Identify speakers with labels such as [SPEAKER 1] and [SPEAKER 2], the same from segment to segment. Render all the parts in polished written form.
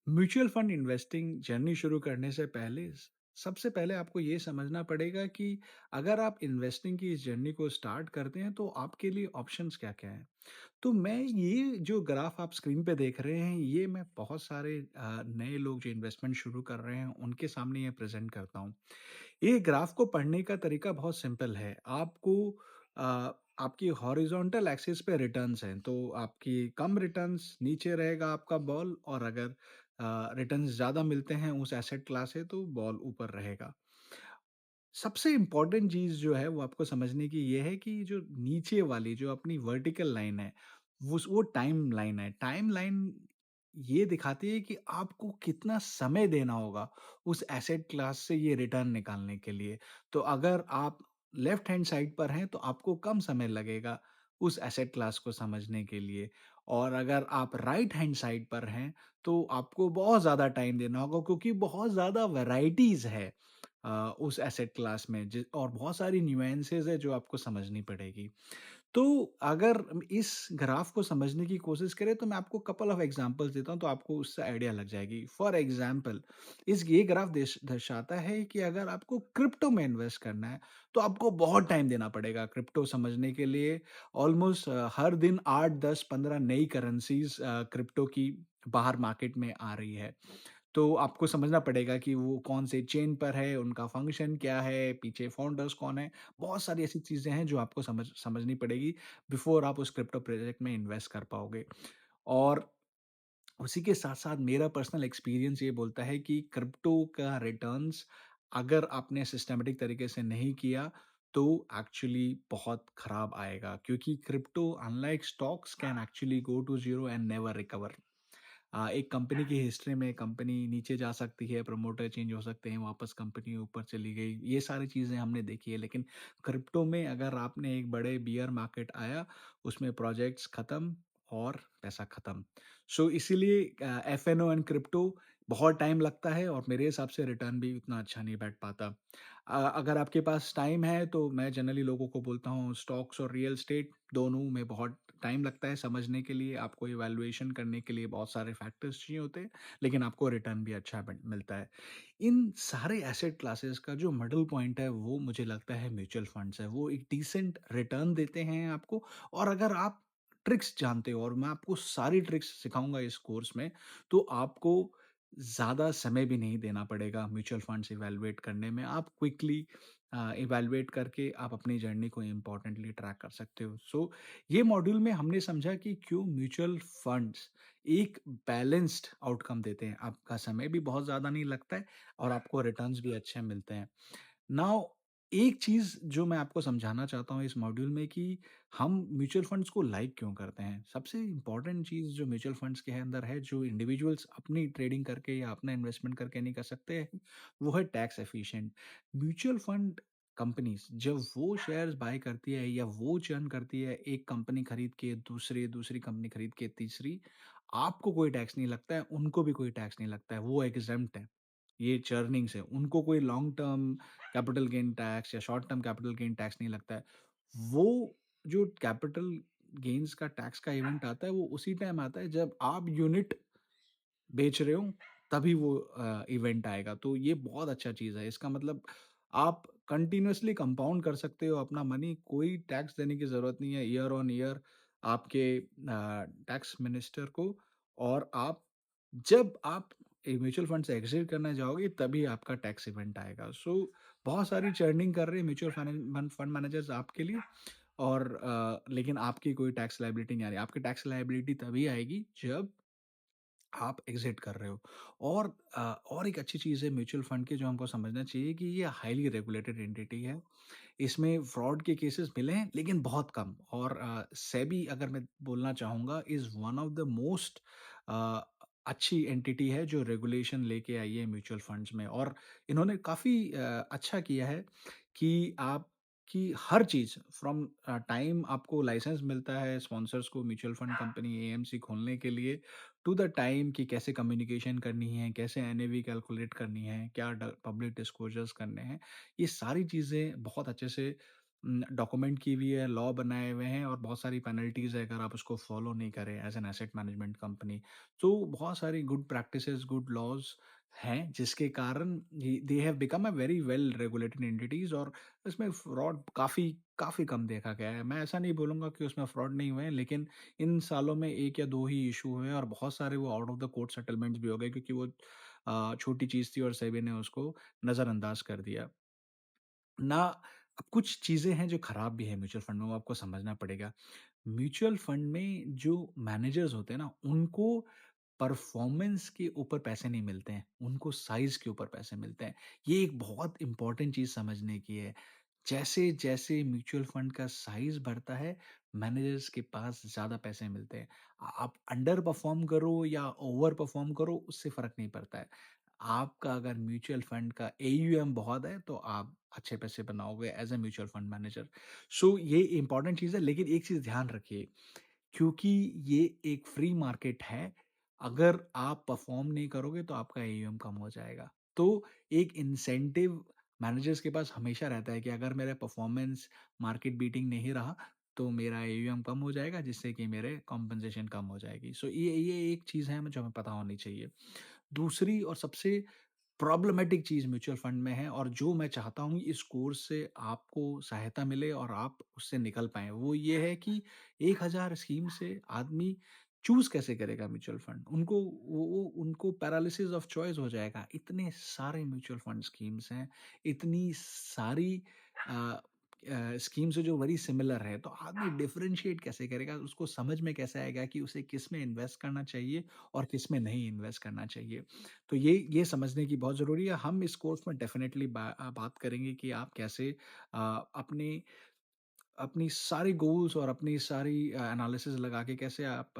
[SPEAKER 1] Mutual fund investing journey शुरू करने से पहले सबसे पहले आपको ये समझना पड़ेगा कि अगर आप इन्वेस्टिंग की इस जर्नी को स्टार्ट करते हैं तो आपके लिए ऑप्शंस क्या-क्या हैं। तो मैं ये जो ग्राफ आप स्क्रीन पे देख रहे हैं ये मैं बहुत सारे नए लोग जो इन्वेस्टमेंट शुरू कर रहे हैं उनके सामने ये प्रेज़ेंट करता हूँ। ये ग्राफ को पढ़ने का तरीका बहुत सिंपल है। आपको आपकी हॉरिज़ॉन्टल एक्सिस पे रिटर्न्स हैं, तो आपकी कम रिटर्न्स नीचे रहेगा आपका बॉल और अगर रिटर्न्स ज़्यादा मिलते हैं उस एसेट क्लास से तो बॉल ऊपर रहेगा। सबसे इम्पोर्टेंट चीज़ जो है वो आपको समझने की ये है कि जो नीचे वाली जो अपनी वर्टिकल लाइन है, वो टाइम लाइन है। टाइम लाइन ये दिखाती है कि आपको कितना समय देना होगा उस एसेट क्लास से ये रिटर्न निकालने के लिए। तो अगर आप लेफ्ट हैंड साइड पर हैं तो आपको कम समय लगेगा उस एसेट क्लास को समझने के लिए और अगर आप राइट हैंड साइड पर हैं तो आपको बहुत ज़्यादा टाइम देना होगा क्योंकि बहुत ज़्यादा वैराइटीज़ है उस एसेट क्लास में और बहुत सारी न्यूएंसेस है जो आपको समझनी पड़ेगी। तो अगर इस ग्राफ को समझने की कोशिश करें तो मैं आपको कपल ऑफ एग्जांपल्स देता हूँ तो आपको उससे आइडिया लग जाएगी। फॉर एग्जांपल इस ये ग्राफ दर्शाता है कि अगर आपको क्रिप्टो में इन्वेस्ट करना है तो आपको बहुत टाइम देना पड़ेगा क्रिप्टो समझने के लिए। ऑलमोस्ट हर दिन 8, 10, 15 नई करेंसीज क्रिप्टो की बाहर मार्केट में आ रही है। तो आपको समझना पड़ेगा कि वो कौन से चेन पर है, उनका फंक्शन क्या है, पीछे फाउंडर्स कौन है। बहुत सारी ऐसी चीज़ें हैं जो आपको समझनी पड़ेगी बिफ़ोर आप उस क्रिप्टो प्रोजेक्ट में इन्वेस्ट कर पाओगे। और उसी के साथ-साथ मेरा पर्सनल एक्सपीरियंस ये बोलता है कि क्रिप्टो का रिटर्न्स अगर आपने सिस्टमैटिक तरीके से नहीं किया, तो एक्चुअली बहुत खराब आएगा क्योंकि crypto unlike stocks can actually go to zero and never recover. एक कंपनी की हिस्ट्री में कंपनी नीचे जा सकती है, प्रमोटर चेंज हो सकते हैं, वापस कंपनी ऊपर चली गई। ये सारी चीज़ें हमने देखी है, लेकिन क्रिप्टो में अगर आपने एक बड़े बियर मार्केट आया, उसमें प्रोजेक्ट्स खत्म और पैसा खत्म। सो इसीलिए एफ-एन-ओ एंड क्रिप्टो बहुत टाइम लगता है और मेरे हिसाब से रिटर्न भी उतना अच्छा नहीं बैठ पाता। अगर आपके पास टाइम है तो मैं जनरली लोगों को बोलता हूँ स्टॉक्स और रियल एस्टेट दोनों में बहुत टाइम लगता है समझने के लिए, आपको इवैल्यूएशन करने के लिए बहुत सारे फैक्टर्स चाहिए होते हैं, लेकिन आपको रिटर्न भी अच्छा मिलता है। इन सारे एसेट क्लासेस का जो मिडल पॉइंट है वो मुझे लगता है म्यूचुअल फंड्स है। वो एक डिसेंट रिटर्न देते हैं आपको और अगर आप ट्रिक्स जानते हो और मैं आपको सारी ट्रिक्स सिखाऊँगा इस कोर्स में, तो आपको ज़्यादा समय भी नहीं देना पड़ेगा म्यूचुअल फंड्स इवैल्यूएट करने में। आप क्विकली इवैल्यूएट करके आप अपनी जर्नी को इम्पोर्टेंटली ट्रैक कर सकते हो। सो ये मॉड्यूल में हमने समझा कि क्यों म्यूचुअल फंड्स एक बैलेंस्ड आउटकम देते हैं। आपका समय भी बहुत ज़्यादा नहीं लगता है और आपको रिटर्न्स भी अच्छे मिलते हैं। नाउ एक चीज़ जो मैं आपको समझाना चाहता हूँ इस मॉड्यूल में कि हम म्यूचुअल फंड्स को लाइक क्यों करते हैं? सबसे इम्पोर्टेंट चीज़ जो म्यूचुअल फंड्स के अंदर है, जो इंडिविजुअल्स अपनी ट्रेडिंग करके या अपना इन्वेस्टमेंट करके नहीं कर सकते हैं, वो है tax efficient. Mutual fund companies जब वो शेयर्स बाय करती है या वो चर्न करती है, एक कंपनी खरीद के दूसरी, दूसरी कंपनी खरीद के तीसरी, आपको कोई टैक्स नहीं लगता है, उनको भी कोई टैक्स नहीं लगता है, वो एग्ज़ेम्प्ट है। ये चर्निंग से, उनको कोई long term capital gain tax या short term capital gain tax नहीं लगता है। वो जो कैपिटल गेन्स का टैक्स का इवेंट आता है, वो उसी टाइम आता है जब आप यूनिट बेच रहे हो, तभी वो इवेंट आएगा। तो ये बहुत अच्छा चीज़ है। इसका मतलब आप कंटीन्यूअसली कंपाउंड कर सकते हो अपना मनी, कोई टैक्स देने की ज़रूरत नहीं है ईयर ऑन ईयर आपके टैक्स मिनिस्टर को और जब आप म्यूचुअल फंड से एग्ज़िट करने जाओगे तभी आपका टैक्स इवेंट आएगा। सो बहुत सारी चर्निंग कर रहे हैं म्यूचुअल फंड मैनेजर्स आपके लिए और लेकिन आपकी कोई टैक्स लायबिलिटी नहीं आ रही। आपकी टैक्स लायबिलिटी तभी आएगी जब आप एग्ज़िट कर रहे हो। और एक अच्छी चीज़ है म्यूचुअल फंड की जो हमको समझना चाहिए कि ये हाइली रेगुलेटेड एंटिटी है। इसमें फ्रॉड के केसेस मिले हैं लेकिन बहुत कम और सेबी अगर मैं बोलना चाहूँगा is one of the most uh, अच्छी एंटिटी है जो रेगुलेशन लेके आई है म्यूचुअल फंड्स में और इन्होंने काफ़ी अच्छा किया है कि आपकी हर चीज़ फ्रॉम टाइम आपको लाइसेंस मिलता है स्पॉन्सर्स को म्यूचुअल फंड कंपनी एएमसी खोलने के लिए टू द टाइम कि कैसे कम्युनिकेशन करनी है, कैसे एनएवी कैलकुलेट करनी है, क्या ड पब्लिक डिस्क्लोज़र्स करने हैं। ये सारी चीज़ें बहुत अच्छे से डॉक्यूमेंट की हुई है, लॉ बनाए हुए हैं और बहुत सारी पेनल्टीज़ है अगर आप उसको फॉलो नहीं करें as an asset management company. तो बहुत सारी गुड प्रैक्टिसेज़, गुड लॉज़ हैं जिसके कारण ये they have become a very well regulated entities और इसमें फ्रॉड काफ़ी काफ़ी कम देखा गया है। मैं ऐसा नहीं बोलूँगा कि उसमें फ्रॉड नहीं हुए हैं, लेकिन इन सालों में 1 या 2 ही इश्यू हुए हैं और बहुत सारे वो out of the court settlements भी हो गए क्योंकि वो छोटी चीज़ थी और सेबी ने उसको नज़रअंदाज कर दिया। ना अब कुछ चीज़ें हैं जो खराब भी है म्यूचुअल फंड में, वो आपको समझना पड़ेगा। म्यूचुअल फंड में जो मैनेजर्स होते हैं ना, उनको परफॉर्मेंस के ऊपर पैसे नहीं मिलते हैं, उनको साइज़ के ऊपर पैसे मिलते हैं। ये एक बहुत इम्पोर्टेंट चीज़ समझने की है। जैसे-जैसे म्यूचुअल फंड का साइज़ बढ़ता है, मैनेजर्स के पास ज़्यादा पैसे मिलते हैं। आप अंडर परफ़ॉर्म करो या ओवर परफ़ॉर्म करो, उससे फ़र्क नहीं पड़ता है। आपका अगर म्यूचुअल फंड का एयूएम बहुत है, तो आप अच्छे पैसे बनाओगे as a mutual fund manager. So ये इम्पोर्टेंट चीज़ है, लेकिन एक चीज़ ध्यान रखिए क्योंकि ये एक फ्री मार्केट है, अगर आप परफ़ॉर्म नहीं करोगे तो आपका एयूएम कम हो जाएगा। तो एक इंसेंटिव मैनेजर्स के पास हमेशा रहता है कि अगर मेरा परफ़ॉर्मेंस मार्केट बीटिंग नहीं रहा, तो मेरा एयूएम कम हो जाएगा जिससे कि मेरे कॉम्पेंसेशन कम हो जाएगी। सो ये एक चीज़ है जो हमें पता होनी चाहिए। दूसरी और सबसे प्रॉब्लमैटिक चीज़ म्यूचुअल फंड में है और जो मैं चाहता हूँ इस कोर्स से आपको सहायता मिले और आप उससे निकल पाएँ, वो ये है कि 1000 स्कीम से आदमी चूज़ कैसे करेगा म्यूचुअल फंड? वो उनको पैरालिसिस ऑफ चॉइस हो जाएगा। इतने सारे म्यूचुअल फंड स्कीम्स हैं, इतनी सारी अ स्कीम्स हैं जो वेरी सिमिलर है, तो आदमी डिफरेंशिएट कैसे करेगा? उसको समझ में कैसे आएगा कि उसे किसमें इन्वेस्ट करना चाहिए और किसमें नहीं इन्वेस्ट करना चाहिए? तो ये समझने की बहुत ज़रूरी है। हम इस कोर्स में डेफ़िनेटली बात करेंगे कि आप कैसे अपनी अपनी सारी गोल्स और अपनी सारी एनालिसिस लगा के कैसे आप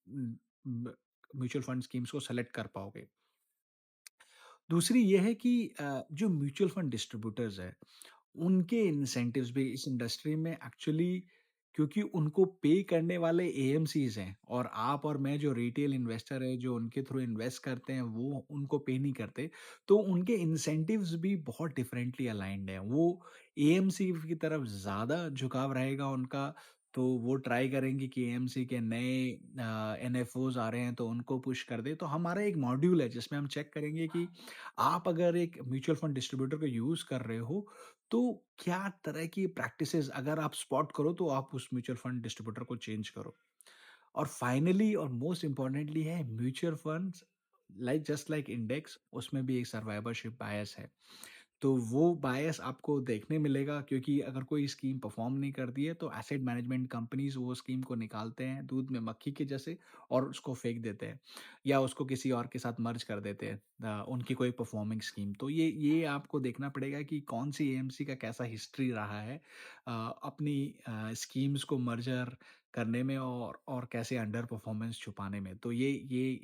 [SPEAKER 1] उम, ब म्यूचुअल फंड स्कीम्स को सेलेक्ट कर पाओगे। दूसरी ये है कि जो म्यूचुअल फंड डिस्ट्रीब्यूटर्स हैं, उनके इंसेंटिव्स भी इस इंडस्ट्री में एक्चुअली क्योंकि उनको पे करने वाले एएमसीज़ हैं और आप और मैं जो रिटेल इन्वेस्टर हैं, जो उनके थ्रू इन्वेस्ट करते हैं, वो उनको पे नहीं करते। तो उनके इंसेंटिव्स भी बहुत डिफरेंटली अलाइन्ड हैं। वो एएमसी की तरफ ज़्यादा झुकाव रहेगा उनका, तो वो ट्राई करेंगे कि एएमसी के नए एनएफओज़ आ रहे हैं, तो उनको पुश कर दें। तो हमारा एक मॉड्यूल है, जिसमें हम चेक करेंगे कि आप अगर एक म्यूचुअल फंड डिस्ट्रीब्यूटर को यूज़ कर रहे हो, तो क्या तरह की प्रैक्टिसेज़ अगर आप स्पॉट करो तो आप उस म्यूचुअल फंड डिस्ट्रीब्यूटर को चेंज करो। और फाइनली और मोस्ट इम्पोर्टेंटली है mutual funds just like index उसमें भी एक सर्वाइवरशिप बायस है। तो वो बायस आपको देखने मिलेगा क्योंकि अगर कोई स्कीम परफॉर्म नहीं करती है तो एसेट मैनेजमेंट कंपनीज़ वो स्कीम को निकालते हैं दूध में मक्खी के जैसे और उसको फेंक देते हैं या उसको किसी और के साथ मर्ज कर देते हैं उनकी कोई परफॉर्मिंग स्कीम। तो ये आपको देखना पड़ेगा कि कौन-सी एएमसी का कैसा हिस्ट्री रहा है अपनी स्कीम्स को मर्जर करने में और कैसे अंडर परफॉर्मेंस छुपाने में। तो ये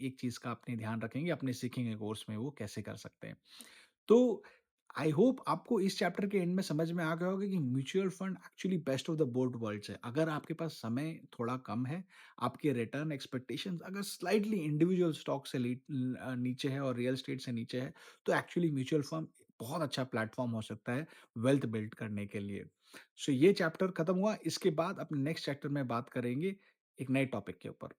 [SPEAKER 1] एक चीज़ का अपने ध्यान रखेंगे, अपने सीखेंगे कोर्स में वो कैसे कर सकते हैं। तो आई होप आपको इस चैप्टर के एंड में समझ में आ गया होगा कि mutual fund actually best of the both worlds है। अगर आपके पास समय थोड़ा कम है, आपके रिटर्न एक्सपेक्टेशंस अगर स्लाइटली इंडिविजुअल स्टॉक से नीचे है और रियल एस्टेट से नीचे है, तो एक्चुअली म्यूचुअल फंड बहुत अच्छा प्लेटफॉर्म हो सकता है वेल्थ बिल्ड करने के लिए। सो ये चैप्टर खत्म हुआ, इसके बाद अपने नेक्स्ट चैप्टर में बात करेंगे एक नए टॉपिक के ऊपर।